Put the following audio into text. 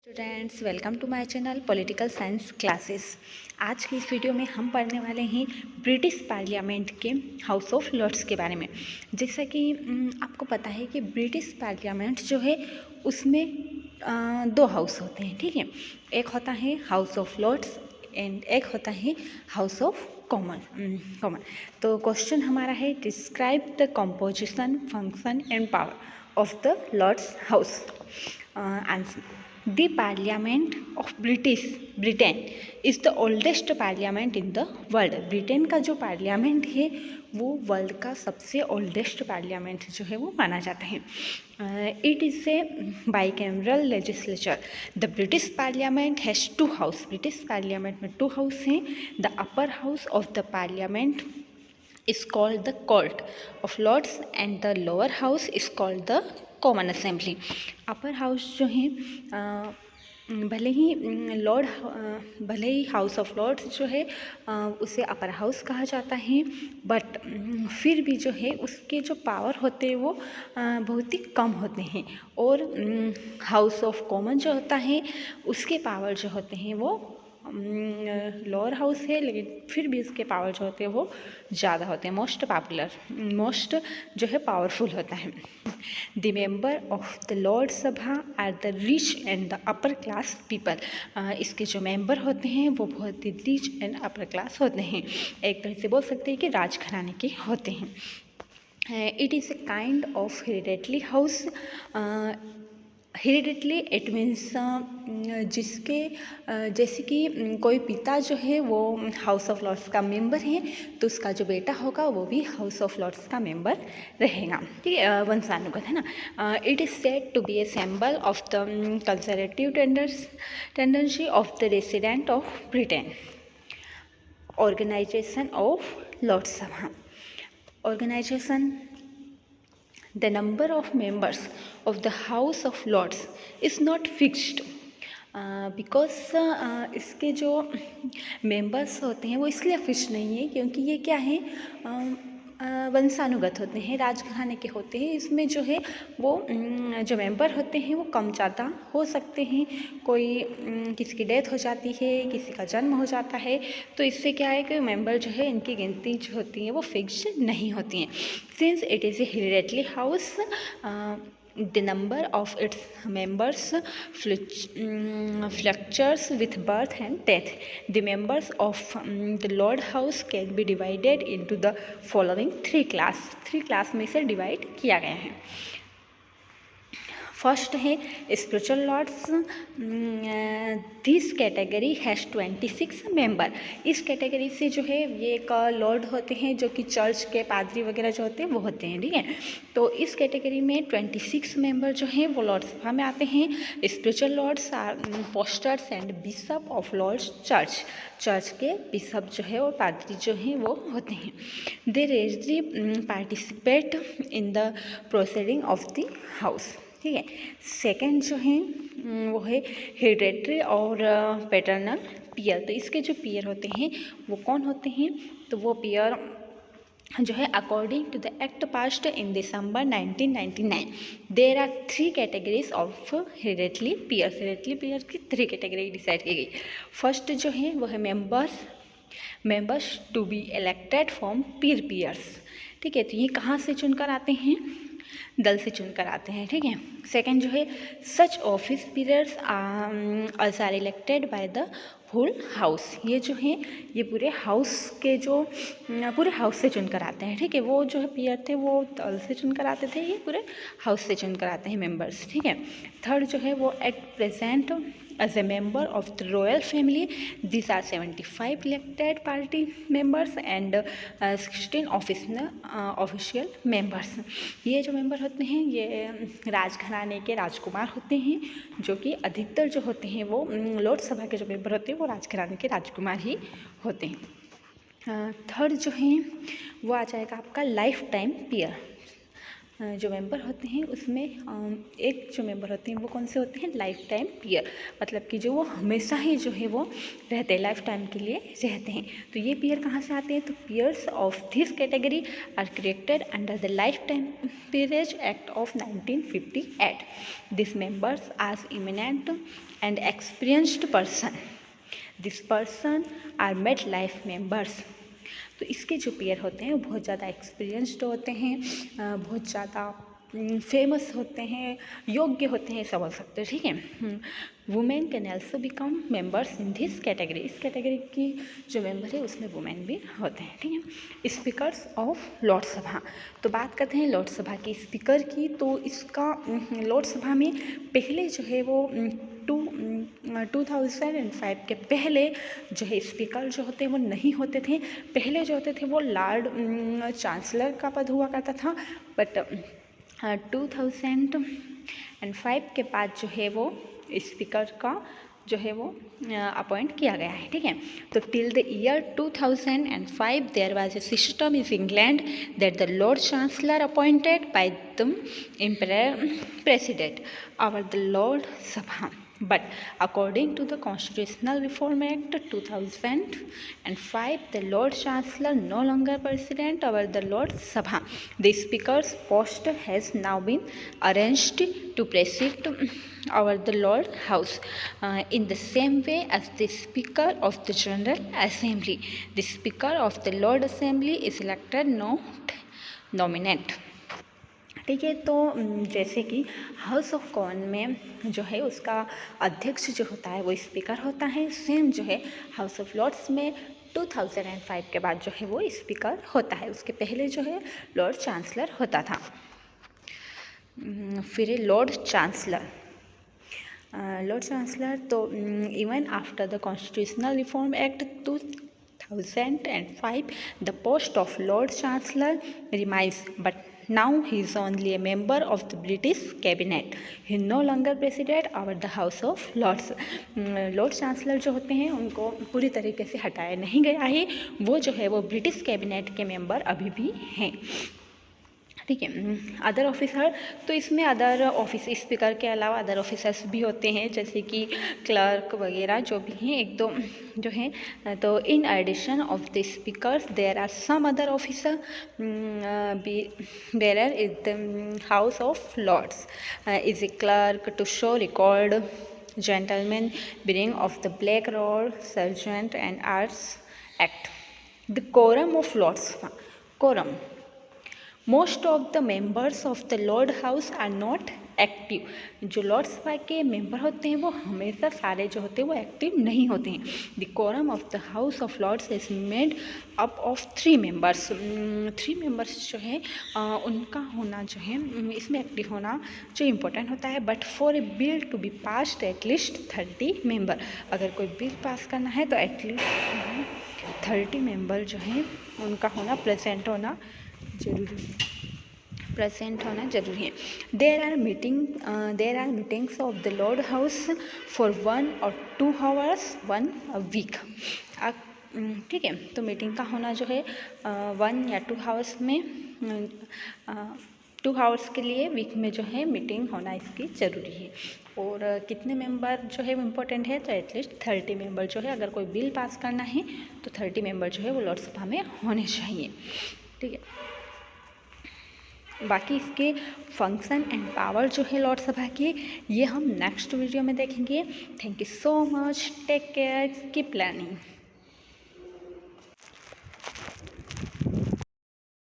Students, welcome to my channel political science classes. आज की इस वीडियो में हम पढ़ने वाले हैं ब्रिटिश पार्लियामेंट के हाउस ऑफ लॉर्ड्स के बारे में। जैसा कि आपको पता है कि ब्रिटिश पार्लियामेंट जो है उसमें दो हाउस होते हैं, ठीक है। एक होता है हाउस ऑफ लॉर्ड्स एंड एक होता है हाउस ऑफ कॉमन। तो क्वेश्चन हमारा है, describe the composition, function and power of the Lords House. Answer, The Parliament of Britain is the oldest parliament in the world। Britain का जो parliament है वो वर्ल्ड का सबसे ओल्डेस्ट पार्लियामेंट जो है वो माना जाता है। It is a bicameral legislature. The British Parliament has two house. British Parliament में टू हाउस हैं। The upper house of the Parliament is called the court of lords and the lower house is called the common assembly। Upper house जो है भले ही house of Lord's जो है उसे upper house कहा जाता है, बट फिर भी जो है उसके जो पावर होते हैं वो बहुत ही कम होते हैं। और हाउस ऑफ कॉमन जो होता है उसके पावर जो होते हैं वो लोअर हाउस है, लेकिन फिर भी इसके पावर जो होते हैं वो ज़्यादा होते हैं। मोस्ट जो है पावरफुल होता है। The member of the Lord sabha are the rich and the upper class people. इसके जो मेंबर होते हैं वो बहुत ही रिच एंड अपर क्लास होते हैं। एक तरह से बोल सकते हैं कि राजघराने के होते हैं। It is a kind of hereditary house. Hereditary it means जैसे कि कोई पिता जो है वो हाउस ऑफ लॉर्ड्स का मेंबर है तो उसका जो बेटा होगा वो भी हाउस ऑफ लॉर्ड्स का मेंबर रहेगा, ठीक है। वंशानुगत है ना। It is said to be a symbol of the conservative tendency of the resident of Britain. Organisation of Lords सभा। Organisation, the number of members of the House of Lords is not fixed because इसके जो members होते हैं वो इसलिए fix नहीं है क्योंकि ये क्या है, वंशानुगत होते हैं, राजघराने के होते हैं। इसमें जो है वो जो मेंबर होते हैं वो कम ज़्यादा हो सकते हैं। कोई किसी की डेथ हो जाती है, किसी का जन्म हो जाता है, तो इससे क्या है कि मेंबर जो है इनकी गिनती जो होती है वो फिक्स नहीं होती हैं। Since it is A hereditary house, the number of its members fluctuates with birth and death। The members of the Lord House can be divided into the following three class में से divide किया गया है। First है spiritual Lords. This category has 26 member. इस category से जो है ये एक लॉर्ड होते हैं जो कि चर्च के पादरी वगैरह जो होते हैं वो होते हैं, ठीक है। तो इस कैटेगरी में 26 मेंबर जो हैं वो लॉर्ड सभा में आते हैं। Spiritual Lords are posters and bishop of Lords church के बिशप जो है और पादरी जो हैं वो होते हैं। They rarely participate in the proceeding of the house, ठीक है। सेकंड जो है वो है हेरिडेटरी और पैटर्नल पीयर। तो इसके जो पीयर होते हैं वो कौन होते हैं, तो वो पीयर जो है according to the act passed in December 1999 there are 3 categories of hereditary peers. Hereditary peer की 3 कैटेगरी डिसाइड की गई। फर्स्ट जो है वो है members to be elected from peers, ठीक है। तो ये कहाँ से चुनकर आते हैं, दल से चुनकर आते हैं, ठीक है। सेकंड जो है such office peers are elected by the whole house. ये जो है ये पूरे हाउस से चुनकर आते हैं, ठीक है। वो जो है पीयर थे वो दल से चुनकर आते थे, ये पूरे हाउस से चुनकर आते हैं मेंबर्स, ठीक है। थर्ड जो है वो at present as a member of the royal family, these are 75 elected party members and 16 official members। ये जो मेंबर होते हैं ये राजघराने के राजकुमार होते हैं, जो कि अधिकतर जो होते हैं वो लोक सभा के जो मेंबर होते हैं वो राजघराने के राजकुमार ही होते हैं। थर्ड जो है वो आ जाएगा आपका लाइफ टाइम पीयर। जो मेंबर होते हैं उसमें एक जो मेंबर होते हैं वो कौन से होते हैं, लाइफ टाइम पीयर, मतलब कि जो वो हमेशा ही जो है वो रहते हैं, लाइफ टाइम के लिए रहते हैं। तो ये पीयर कहाँ से आते हैं, तो peers of this category are created under the life time period act of 1958. This members are eminent and experienced person, this person are made life members. तो इसके जो पीयर होते हैं वो बहुत ज़्यादा एक्सपीरियंस्ड होते हैं, बहुत ज़्यादा फेमस होते हैं, योग्य होते हैं, ऐसा बोल सकते हैं, ठीक है। Women can also become members in this category, इस कैटेगरी की जो मेंबर है उसमें वुमेन भी होते हैं, ठीक है। स्पीकर्स ऑफ लोकसभा, तो बात करते हैं लोकसभा की स्पीकर की। तो इसका लोकसभा में पहले जो है वो 2005 के पहले जो है स्पीकर जो होते हैं वो नहीं होते थे। पहले जो होते थे वो लॉर्ड चांसलर का पद हुआ करता था, बट 2005 के बाद जो है वो स्पीकर का जो है वो अपॉइंट किया गया है, ठीक है। तो till the year 2005 there was a system in England that the Lord Chancellor appointed by the emperor president और द लॉर्ड सभा. But according to the Constitutional Reform Act 2005, the Lord Chancellor no longer President over the Lord Sabha. The Speaker's post has now been arranged to preside over the Lord House in the same way as the Speaker of the General Assembly. The Speaker of the Lord Assembly is elected, not nominated. ठीक है। तो जैसे कि house of common में जो है उसका अध्यक्ष जो होता है वो स्पीकर होता है, सेम जो है हाउस ऑफ लॉर्ड्स में 2005 के बाद जो है वो स्पीकर होता है, उसके पहले जो है लॉर्ड चांसलर होता था। फिर लॉर्ड चांसलर, तो even after the constitutional reform act 2005 the post of Lord Chancellor remains, but now he is only a member of the British cabinet. He no longer presided over the House of Lords. Lord chancellor जो होते हैं उनको पूरी तरीके से हटाया नहीं गया है, वो जो है वो ब्रिटिश कैबिनेट के मेंबर अभी भी हैं, ठीक है। अदर ऑफिसर, तो इसमें अदर ऑफिस स्पीकर के अलावा अदर ऑफिसर्स भी होते हैं, जैसे कि क्लर्क वगैरह जो भी हैं एक दो जो हैं। तो in addition of the speakers there are some other officer bearer is the House of Lords is a clerk to show record gentleman bearing of the black robe, sergeant and arts act. The quorum of lords, quorum, most of the members of the lord house are not active. जो Lord सभा के member होते हैं वो हमेशा सारे जो होते हैं वो एक्टिव नहीं होते हैं। The quorum of the House of Lords is made up of 3 members. 3 members जो है उनका होना जो है इसमें एक्टिव होना जो इम्पोर्टेंट होता है। But for a bill to be passed at least 30 member, अगर कोई बिल पास करना है तो एटलीस्ट 30 मेंबर जो है उनका होना प्रेजेंट होना जरूरी है। There are meetings of the Lord House for 1 or 2 hours 1 week, ठीक है। तो मीटिंग का होना जो है 1 या 2 hours में 2 hours के लिए वीक में जो है मीटिंग होना इसकी ज़रूरी है। और कितने मेंबर जो है वो इम्पोर्टेंट है, तो एटलीस्ट 30 मेंबर जो है, अगर कोई बिल पास करना है तो 30 मेंबर जो है वो लॉर्ड सभा में होने चाहिए, ठीक है। बाकी इसके फंक्शन एंड पावर जो है लॉर्ड सभा के, ये हम नेक्स्ट वीडियो में देखेंगे। Thank you so much, take care, keep learning.